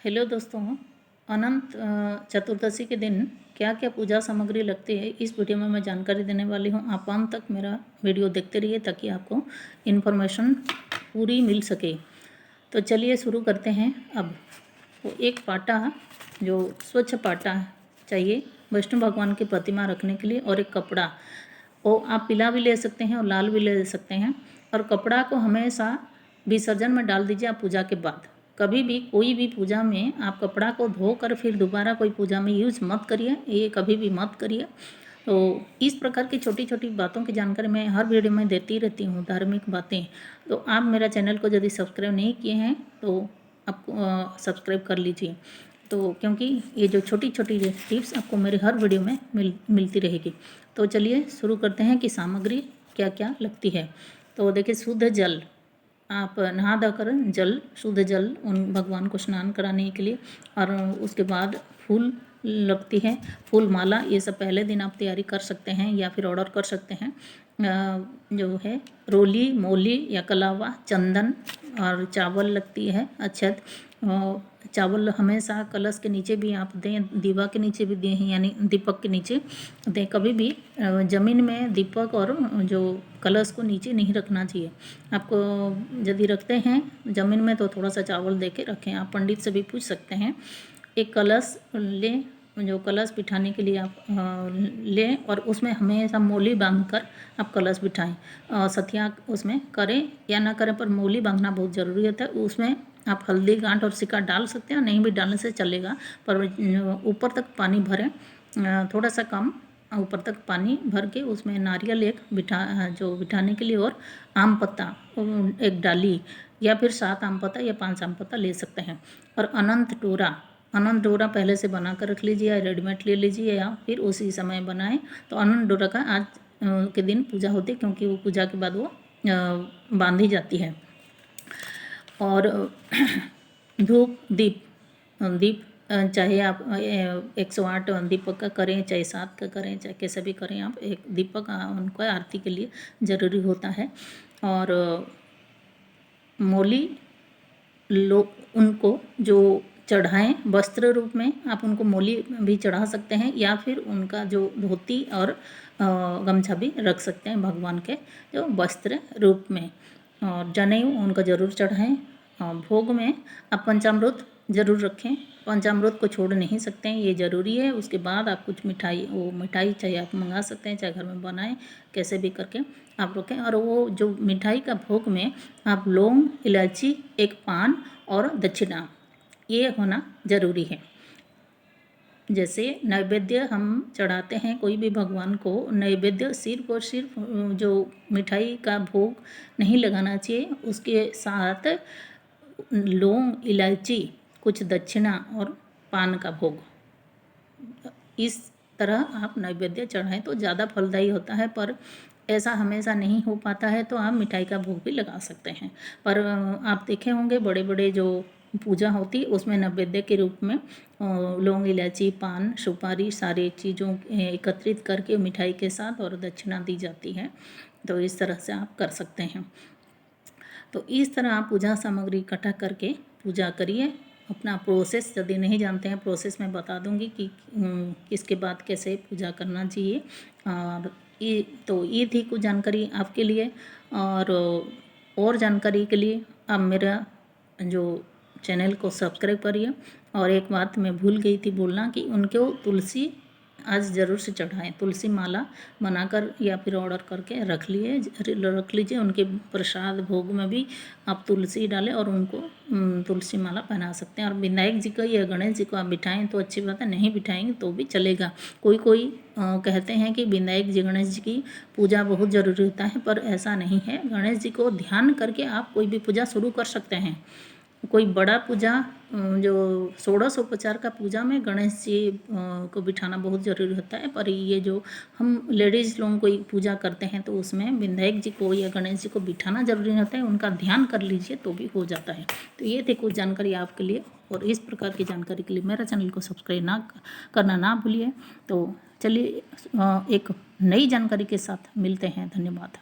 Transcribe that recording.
Hello दोस्तों, अनंत चतुर्दशी के दिन क्या क्या पूजा सामग्री लगती है इस वीडियो में मैं जानकारी देने वाली हूँ। आप अंत तक मेरा वीडियो देखते रहिए ताकि आपको इन्फॉर्मेशन पूरी मिल सके। तो चलिए शुरू करते हैं। अब वो एक पाटा, जो स्वच्छ पाटा चाहिए विष्णु भगवान की प्रतिमा रखने के लिए, और एक कपड़ा, वो आप पीला भी ले सकते हैं और लाल भी ले सकते हैं। और कपड़ा को हमेशा विसर्जन में डाल दीजिए आप पूजा के बाद। कभी भी कोई भी पूजा में आप कपड़ा को धोकर फिर दोबारा कोई पूजा में यूज़ मत करिए, ये कभी भी मत करिए। तो इस प्रकार की छोटी छोटी बातों की जानकारी मैं हर वीडियो में देती रहती हूँ, धार्मिक बातें। तो आप मेरा चैनल को यदि सब्सक्राइब नहीं किए हैं तो आप सब्सक्राइब कर लीजिए, तो क्योंकि ये जो छोटी छोटी टिप्स आपको मेरे हर वीडियो में मिलती रहेगी। तो चलिए शुरू करते हैं कि सामग्री क्या क्या लगती है। तो देखिए, शुद्ध जल, आप नहा धोकर जल, शुद्ध जल उन भगवान को स्नान कराने के लिए। और उसके बाद फूल लगती है, फूल माला, ये सब पहले दिन आप तैयारी कर सकते हैं या फिर ऑर्डर कर सकते हैं। जो है रोली, मोली या कलावा, चंदन और चावल लगती है, अक्षत। चावल हमेशा कलश के नीचे भी आप दें, दीवा के नीचे भी दें, यानी दीपक के नीचे दें। कभी भी ज़मीन में दीपक और जो कलश को नीचे नहीं रखना चाहिए। आपको यदि रखते हैं ज़मीन में तो थोड़ा सा चावल दे के रखें। आप पंडित से भी पूछ सकते हैं। एक कलश लें, जो कलश बिठाने के लिए आप लें, और उसमें हमेशा मोली बांधकर आप कलश बिठाएं। सतिया उसमें करें या ना करें, पर मोली बांधना बहुत ज़रूरी होता है। उसमें आप हल्दी, गांठ और सिक्का डाल सकते हैं, नहीं भी डालने से चलेगा, पर ऊपर तक पानी भरें, थोड़ा सा कम ऊपर तक पानी भर के उसमें नारियल एक बिठाने के लिए, और आम पत्ता एक डाली, या फिर 7 आम पत्ता या 5 आम पत्ता ले सकते हैं। और अनंत डोरा पहले से बना कर रख लीजिए, या रेडीमेड ले लीजिए, या फिर उसी समय बनाएं। तो अनंत डोरा का आज के दिन पूजा होती है, क्योंकि वो पूजा के बाद वो बांधी जाती है। और धूप दीप चाहे आप 108 दीपक का करें, चाहे 7 का करें, चाहे कैसे भी करें, आप एक दीपक उनको आरती के लिए ज़रूरी होता है। और मोली उनको जो चढ़ाएं, वस्त्र रूप में आप उनको मोली भी चढ़ा सकते हैं, या फिर उनका जो धोती और गमछा भी रख सकते हैं भगवान के जो वस्त्र रूप में। और जनेऊ उनका ज़रूर चढ़ाएं। भोग में आप पंचामृत ज़रूर रखें, पंचामृत को छोड़ नहीं सकते हैं, ये ज़रूरी है। उसके बाद आप कुछ मिठाई चाहे आप मंगा सकते हैं, चाहे घर में बनाएं, कैसे भी करके आप रखें। और वो जो मिठाई का भोग में आप लौंग, इलायची, एक पान और दक्षिणा, ये होना ज़रूरी है। जैसे नैवेद्य हम चढ़ाते हैं कोई भी भगवान को, नैवेद्य सिर्फ और सिर्फ जो मिठाई का भोग नहीं लगाना चाहिए, उसके साथ लौंग, इलायची, कुछ दक्षिणा और पान का भोग, इस तरह आप नैवेद्य चढ़ाएं तो ज़्यादा फलदायी होता है। पर ऐसा हमेशा नहीं हो पाता है, तो आप मिठाई का भोग भी लगा सकते हैं। पर आप देखे होंगे बड़े बड़े जो पूजा होती उसमें नैवेद्य के रूप में लौंग, इलायची, पान, सुपारी, सारी चीज़ों एकत्रित करके मिठाई के साथ और दक्षिणा दी जाती है। तो इस तरह से आप कर सकते हैं। तो इस तरह आप पूजा सामग्री इकट्ठा करके पूजा करिए। अपना प्रोसेस यदि नहीं जानते हैं, प्रोसेस मैं बता दूंगी कि किसके बाद कैसे पूजा करना चाहिए। ये थी कुछ जानकारी आपके लिए। और जानकारी के लिए आप मेरा जो चैनल को सब्सक्राइब करिए। और एक बात मैं भूल गई थी बोलना, कि उनको तुलसी आज ज़रूर से चढ़ाएं, तुलसी माला बनाकर या फिर ऑर्डर करके रख लीजिए। उनके प्रसाद भोग में भी आप तुलसी डालें और उनको तुलसी माला पहना सकते हैं। और विनायक जी का या गणेश जी को आप बिठाएं तो अच्छी बात है, नहीं बिठाएंगे तो भी चलेगा। कोई कहते हैं कि विनायक जी, गणेश जी की पूजा बहुत ज़रूरी होता है, पर ऐसा नहीं है। गणेश जी को ध्यान करके आप कोई भी पूजा शुरू कर सकते हैं। कोई बड़ा पूजा जो षोडशोपचार का पूजा में गणेश जी को बिठाना बहुत ज़रूरी होता है, पर ये जो हम लेडीज़ लोग कोई पूजा करते हैं तो उसमें विनायक जी को या गणेश जी को बिठाना ज़रूरी होता है, उनका ध्यान कर लीजिए तो भी हो जाता है। तो ये थी कुछ जानकारी आपके लिए, और इस प्रकार की जानकारी के लिए मेरा चैनल को सब्सक्राइब करना ना भूलिए। तो चलिए एक नई जानकारी के साथ मिलते हैं। धन्यवाद।